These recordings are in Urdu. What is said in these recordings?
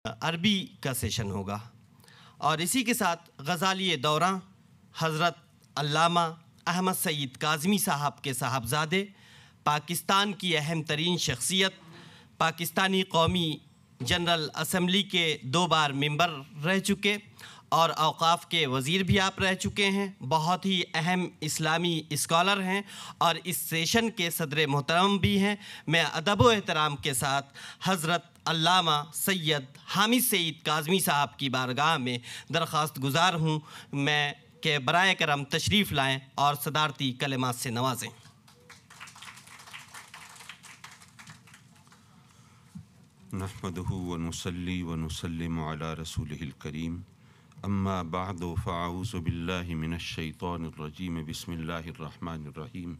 عربی کا سیشن ہوگا، اور اسی کے ساتھ غزالی دوراں حضرت علامہ احمد سعید کاظمی صاحب کے صاحبزادے، پاکستان کی اہم ترین شخصیت، پاکستانی قومی جنرل اسمبلی کے 2 بار ممبر رہ چکے اور اوقاف کے وزیر بھی آپ رہ چکے ہیں، بہت ہی اہم اسلامی اسکالر ہیں اور اس سیشن کے صدر محترم بھی ہیں۔ میں ادب و احترام کے ساتھ حضرت علامہ سید حامد سعید کاظمی صاحب کی بارگاہ میں درخواست گزار ہوں کہ برائے کرم تشریف لائیں اور صدارتی کلمات سے نوازیں۔ نحمده ونصلي ونسلم على رسوله الكريم اما بعد فاعوذ بالله من الشيطان الرجيم بسم الله الرحمن الرحيم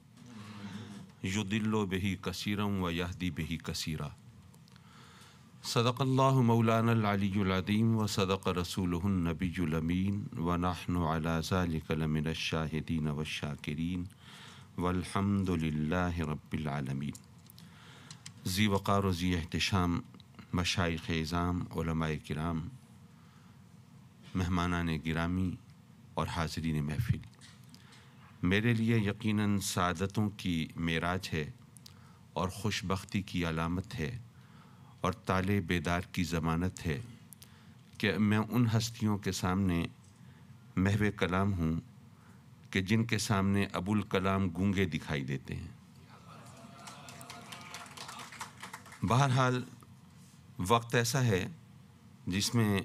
يضل به كثيرا ويهدي به كثيرا صدق الله مولانا العلي العظيم وصدق رسوله النبي الأمين ونحن على ذلك لمن الشاهدين والشاكرين والحمد لله رب العالمين۔ ذی وقار و ذی احتشام مشائخ اعظام، علماء کرام، مہمانان گرامی اور حاضرین محفل، میرے لیے یقیناً سعادتوں کی معراج ہے اور خوش بختی کی علامت ہے اور طالع بیدار کی ضمانت ہے کہ میں ان ہستیوں کے سامنے محو کلام ہوں کہ جن کے سامنے ابوالکلام گونگے دکھائی دیتے ہیں۔ بہرحال وقت ایسا ہے جس میں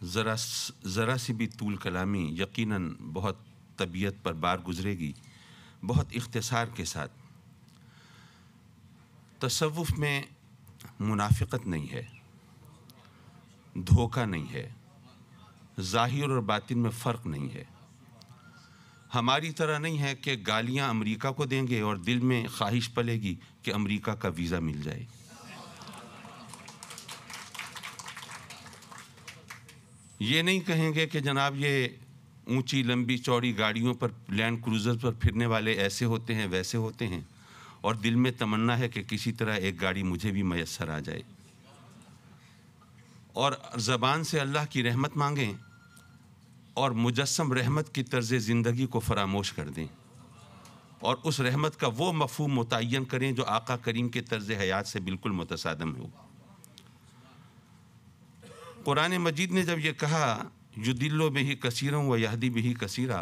ذرا سی بھی طول کلامی یقیناً بہت طبیعت پر بار گزرے گی۔ بہت اختصار کے ساتھ، تصوف میں منافقت نہیں ہے، دھوکہ نہیں ہے، ظاہر اور باطن میں فرق نہیں ہے۔ ہماری طرح نہیں ہے کہ گالیاں امریکہ کو دیں گے اور دل میں خواہش پلے گی کہ امریکہ کا ویزا مل جائے۔ یہ نہیں کہیں گے کہ جناب یہ اونچی لمبی چوڑی گاڑیوں پر، لینڈ کروزر پر پھرنے والے ایسے ہوتے ہیں ویسے ہوتے ہیں، اور دل میں تمنا ہے کہ کسی طرح ایک گاڑی مجھے بھی میسر آ جائے، اور زبان سے اللہ کی رحمت مانگیں اور مجسم رحمت کی طرز زندگی کو فراموش کر دیں اور اس رحمت کا وہ مفہوم متعین کریں جو آقا کریم کے طرز حیات سے بالکل متصادم ہو۔ قرآن مجید نے جب یہ کہا یضل بہ کثیرا ویہدی بہ کثیرا،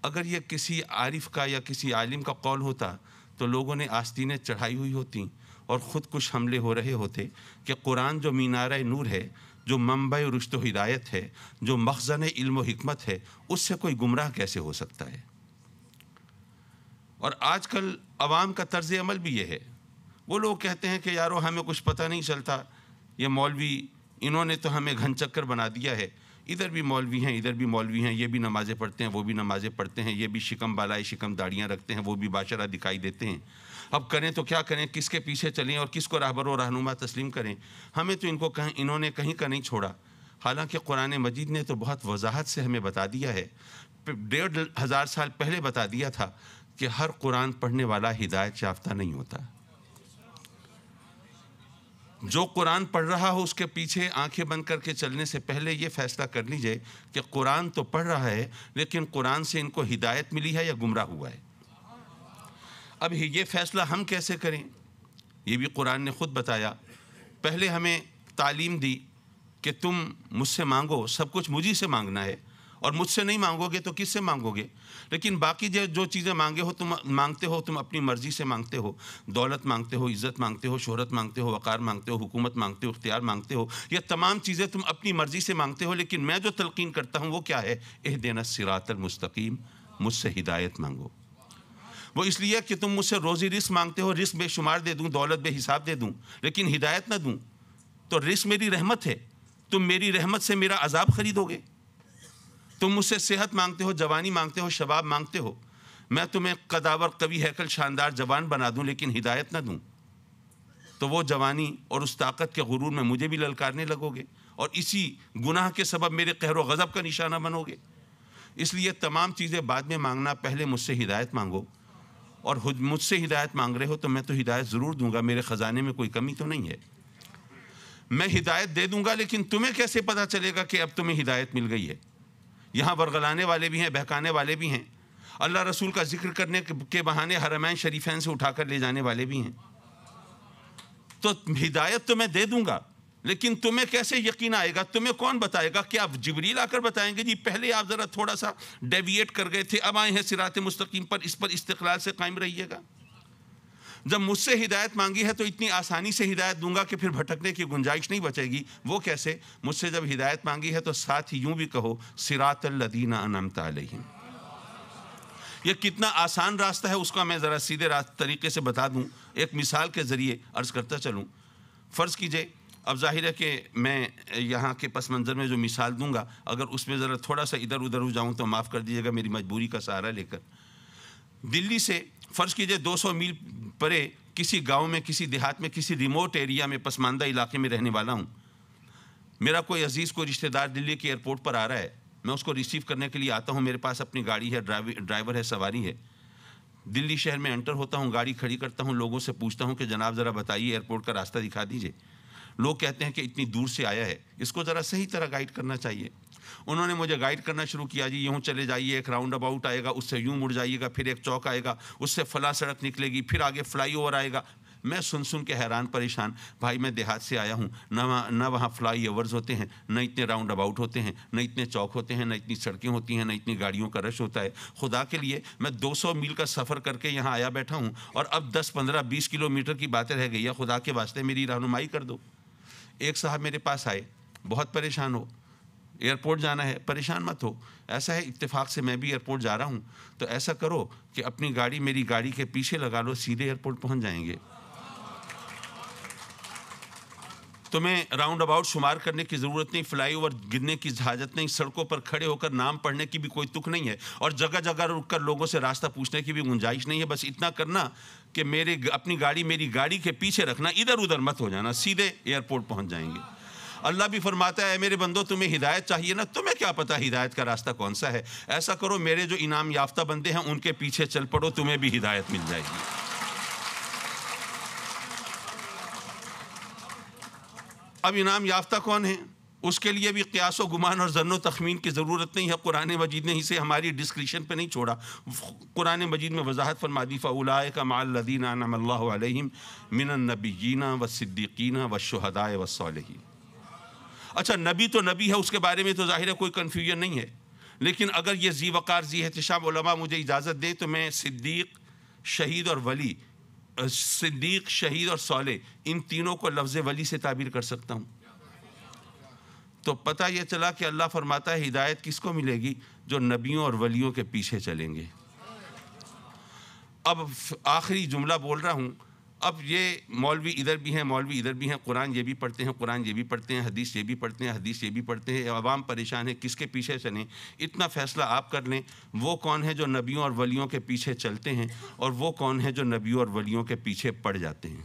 اگر یہ کسی عارف کا یا کسی عالم کا قول ہوتا تو لوگوں نے آستینیں چڑھائی ہوئی ہوتی اور خود کش حملے ہو رہے ہوتے کہ قرآن جو مینارہ نور ہے، جو منبع رشد و ہدایت ہے، جو مخزن علم و حکمت ہے، اس سے کوئی گمراہ کیسے ہو سکتا ہے؟ اور آج کل عوام کا طرز عمل بھی یہ ہے، وہ لوگ کہتے ہیں کہ یارو ہمیں کچھ پتہ نہیں چلتا، یہ مولوی انہوں نے تو ہمیں گھن چکر بنا دیا ہے، ادھر بھی مولوی ہیں ادھر بھی مولوی ہیں، یہ بھی نمازیں پڑھتے ہیں وہ بھی نمازیں پڑھتے ہیں، یہ بھی شکم بالائے شکم داڑیاں رکھتے ہیں وہ بھی باشرہ دکھائی دیتے ہیں، اب کریں تو کیا کریں، کس کے پیچھے چلیں اور کس کو راہبر و رہنما تسلیم کریں؟ ہمیں تو انہوں نے کہیں کا نہیں چھوڑا۔ حالانکہ قرآن مجید نے تو بہت وضاحت سے ہمیں بتا دیا ہے، 1500 سال پہلے بتا دیا تھا کہ ہر قرآن پڑھنے والا ہدایت یافتہ نہیں ہوتا۔ جو قرآن پڑھ رہا ہو اس کے پیچھے آنکھیں بند کر کے چلنے سے پہلے یہ فیصلہ کر لیجئے کہ قرآن تو پڑھ رہا ہے لیکن قرآن سے ان کو ہدایت ملی ہے یا گمراہ ہوا ہے۔ اب یہ فیصلہ ہم کیسے کریں؟ یہ بھی قرآن نے خود بتایا، پہلے ہمیں تعلیم دی کہ تم مجھ سے مانگو، سب کچھ مجھی سے مانگنا ہے، اور مجھ سے نہیں مانگو گے تو کس سے مانگو گے؟ لیکن باقی جو چیزیں مانگتے ہو تم اپنی مرضی سے مانگتے ہو، دولت مانگتے ہو، عزت مانگتے ہو، شہرت مانگتے ہو، وقار مانگتے ہو، حکومت مانگتے ہو، اختیار مانگتے ہو، یہ تمام چیزیں تم اپنی مرضی سے مانگتے ہو، لیکن میں جو تلقین کرتا ہوں وہ کیا ہے؟ اہدنا الصراط المستقیم، مجھ سے ہدایت مانگو۔ وہ اس لیے کہ تم مجھ سے روزی رزق مانگتے ہو، رزق بے شمار دے دوں، دولت بے حساب دے دوں، لیکن ہدایت نہ دوں تو رزق میری رحمت ہے، تم میری رحمت سے میرا عذاب خریدو گے۔ تم مجھ سے صحت مانگتے ہو، جوانی مانگتے ہو، شباب مانگتے ہو، میں تمہیں قداور قوی ہیکل شاندار جوان بنا دوں لیکن ہدایت نہ دوں تو وہ جوانی اور اس طاقت کے غرور میں مجھے بھی للکارنے لگو گے اور اسی گناہ کے سبب میرے قہر و غضب کا نشانہ بنو گے۔ اس لیے تمام چیزیں بعد میں مانگنا، پہلے مجھ سے ہدایت مانگو، اور مجھ سے ہدایت مانگ رہے ہو تو میں تو ہدایت ضرور دوں گا، میرے خزانے میں کوئی کمی تو نہیں ہے۔ میں ہدایت دے دوں گا لیکن تمہیں کیسے پتہ چلے گا کہ اب تمہیں ہدایت مل گئی ہے؟ یہاں ورغلانے والے بھی ہیں، بہکانے والے بھی ہیں، اللہ رسول کا ذکر کرنے کے بہانے حرمین شریفین سے اٹھا کر لے جانے والے بھی ہیں۔ تو ہدایت تو میں دے دوں گا لیکن تمہیں کیسے یقین آئے گا؟ تمہیں کون بتائے گا؟ کہ آپ جبریل آ کر بتائیں گے جی پہلے آپ ذرا تھوڑا سا ڈیویٹ کر گئے تھے، اب آئے ہیں صراط مستقیم پر، اس پر استقلال سے قائم رہیے گا؟ جب مجھ سے ہدایت مانگی ہے تو اتنی آسانی سے ہدایت دوں گا کہ پھر بھٹکنے کی گنجائش نہیں بچے گی۔ وہ کیسے؟ مجھ سے جب ہدایت مانگی ہے تو ساتھ ہی یوں بھی کہو صراط الذین انعمت علیہم۔ یہ کتنا آسان راستہ ہے اس کا میں ذرا سیدھے طریقے سے بتا دوں، ایک مثال کے ذریعے عرض کرتا چلوں۔ فرض کیجئے، اب ظاہر ہے کہ میں یہاں کے پس منظر میں جو مثال دوں گا اگر اس میں ذرا تھوڑا سا ادھر ادھر ہو جاؤں تو معاف کر دیجیے گا میری مجبوری کا سہارا لے کر۔ دلی سے فرض کیجئے 200 میل پرے کسی گاؤں میں، کسی دیہات میں، کسی ریموٹ ایریا میں، پسماندہ علاقے میں رہنے والا ہوں۔ میرا کوئی عزیز، کوئی رشتہ دار دلی کے ایئرپورٹ پر آ رہا ہے، میں اس کو ریسیو کرنے کے لیے آتا ہوں، میرے پاس اپنی گاڑی ہے، ڈرائیور ہے، سواری ہے۔ دلی شہر میں انٹر ہوتا ہوں، گاڑی کھڑی کرتا ہوں، لوگوں سے پوچھتا ہوں کہ جناب ذرا بتائیے ایئرپورٹ کا راستہ دکھا دیجیے۔ لوگ کہتے ہیں کہ اتنی دور سے آیا ہے، اس کو ذرا صحیح طرح گائیڈ کرنا چاہیے۔ انہوں نے مجھے گائیڈ کرنا شروع کیا، جی یوں چلے جائیے، ایک راؤنڈ اباؤٹ آئے گا، اس سے یوں مڑ جائیے گا، پھر ایک چوک آئے گا، اس سے فلاں سڑک نکلے گی، پھر آگے فلائی اوور آئے گا۔ میں سن کے حیران پریشان، بھائی میں دیہات سے آیا ہوں، نہ وہاں فلائی اوورز ہوتے ہیں، نہ اتنے راؤنڈ اباؤٹ ہوتے ہیں، نہ اتنے چوک ہوتے ہیں، نہ اتنی سڑکیں ہوتی ہیں، نہ اتنی گاڑیوں کا رش ہوتا ہے۔ خدا کے لیے میں 200 میل کا سفر کر کے یہاں آیا بیٹھا ہوں اور اب 10 15 20 کلومیٹر کی باتیں رہ گئی ہے، خدا کے واسطے میری رہنمائی کر دو۔ ایک صاحب میرے پاس آئے، بہت پریشان ہو، ایئرپورٹ جانا ہے۔ پریشان مت ہو، ایسا ہے اتفاق سے میں بھی ایئرپورٹ جا رہا ہوں، تو ایسا کرو کہ اپنی گاڑی میری گاڑی کے پیچھے لگا لو، سیدھے ایئرپورٹ پہنچ جائیں گے۔ تمہیں راؤنڈ اباؤٹ شمار کرنے کی ضرورت نہیں، فلائی اوور گرنے کی حاجت نہیں، سڑکوں پر کھڑے ہو کر نام پڑھنے کی بھی کوئی تک نہیں ہے، اور جگہ جگہ رک کر لوگوں سے راستہ پوچھنے کی بھی گنجائش نہیں ہے۔ بس اتنا کرنا کہ اپنی گاڑی میری گاڑی کے پیچھے رکھنا، ادھر ادھر مت ہو جانا، سیدھے ایئرپورٹ پہنچ جائیں گے۔ اللہ بھی فرماتا ہے میرے بندو تمہیں ہدایت چاہیے نا، تمہیں کیا پتا ہدایت کا راستہ کون سا ہے؟ ایسا کرو میرے جو انعام یافتہ بندے ہیں ان کے پیچھے چل پڑو، تمہیں بھی ہدایت مل جائے گی۔ اب انعام یافتہ کون ہیں؟ اس کے لیے بھی قیاس و گمان اور ظن و تخمین کی ضرورت نہیں ہے، قرآن مجید نے اسے ہماری ڈسکریشن پہ نہیں چھوڑا۔ قرآن مجید میں وضاحت فرما دی، فَأُولَٰئِکَ مَعَ الَّذِينَ أَنْعَمَ اللَّهُ عَلَيْهِمْ مِنَ النَّبِيِّينَ وَالصِّدِّيقِينَ وَالشُّهَدَاءِ وَالصَّالِحِينَ۔ اچھا، نبی تو نبی ہے، اس کے بارے میں تو ظاہر ہے کوئی کنفیوژن نہیں ہے، لیکن اگر یہ ذی وقار ذی احتشام علماء مجھے اجازت دے تو میں صدیق، شہید اور ولی، صدیق، شہید اور صالح، ان تینوں کو لفظ ولی سے تعبیر کر سکتا ہوں۔ تو پتہ یہ چلا کہ اللہ فرماتا ہے ہدایت کس کو ملے گی؟ جو نبیوں اور ولیوں کے پیچھے چلیں گے۔ اب آخری جملہ بول رہا ہوں، اب یہ مولوی ادھر بھی ہیں، مولوی ادھر بھی ہیں، قرآن یہ بھی پڑھتے ہیں، قرآن یہ بھی پڑھتے ہیں، حدیث یہ بھی پڑھتے ہیں، حدیث یہ بھی پڑھتے ہیں، عوام پریشان ہے کس کے پیچھے چلیں؟ اتنا فیصلہ آپ کر لیں، وہ کون ہے جو نبیوں اور ولیوں کے پیچھے چلتے ہیں، اور وہ کون ہے جو نبیوں اور ولیوں کے پیچھے پڑ جاتے ہیں۔